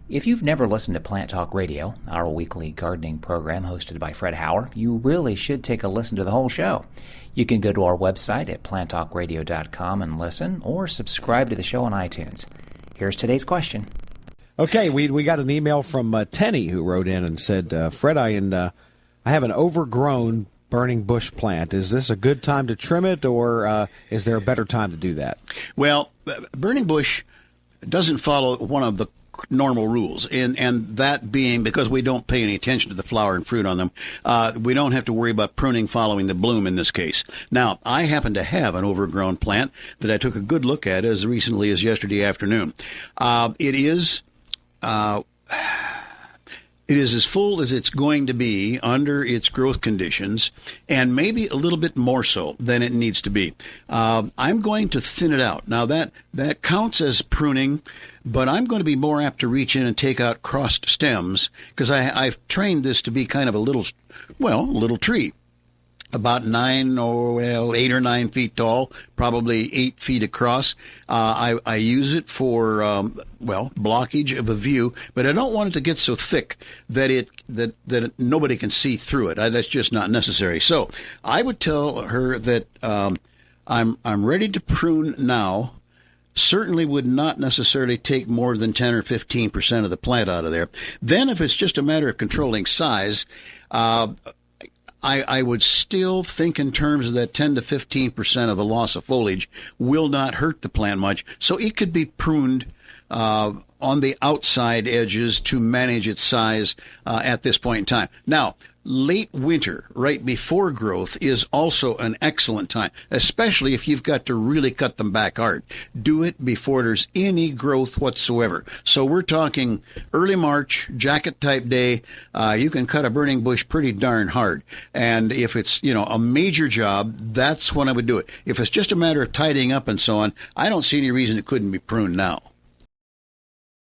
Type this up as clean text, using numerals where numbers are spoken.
If you've never listened to Plant Talk Radio, our weekly gardening program hosted by Fred Hauer, you really should take a listen to the whole show. You can go to our website at planttalkradio.com and listen, or subscribe to the show on iTunes. Here's today's question. Okay, we got an email from Tenny, who wrote in and said, Fred, I have an overgrown burning bush plant. Is this a good time to trim it, or is there a better time to do that? Well, burning bush doesn't follow one of the normal rules, and that being because we don't pay any attention to the flower and fruit on them. We don't have to worry about pruning following the bloom in this case. Now, I happen to have an overgrown plant that I took a good look at as recently as yesterday afternoon. It is as full as it's going to be under its growth conditions, and maybe a little bit more so than it needs to be. I'm going to thin it out. Now, that counts as pruning, but I'm going to be more apt to reach in and take out crossed stems, because I've trained this to be kind of a little tree. About 8 or 9 feet tall, probably 8 feet across. I use it for, blockage of a view, but I don't want it to get so thick that nobody can see through it. That's just not necessary. So I would tell her that I'm ready to prune now. Certainly would not necessarily take more than 10 or 15% of the plant out of there. Then if it's just a matter of controlling size, I would still think in terms of that 10 to 15% of the loss of foliage will not hurt the plant much. So it could be pruned on the outside edges to manage its size at this point in time. Now, late winter, right before growth, is also an excellent time, especially if you've got to really cut them back hard. Do it before there's any growth whatsoever. So we're talking early March, jacket type day. You can cut a burning bush pretty darn hard. And if it's, a major job, that's when I would do it. If it's just a matter of tidying up and so on, I don't see any reason it couldn't be pruned now.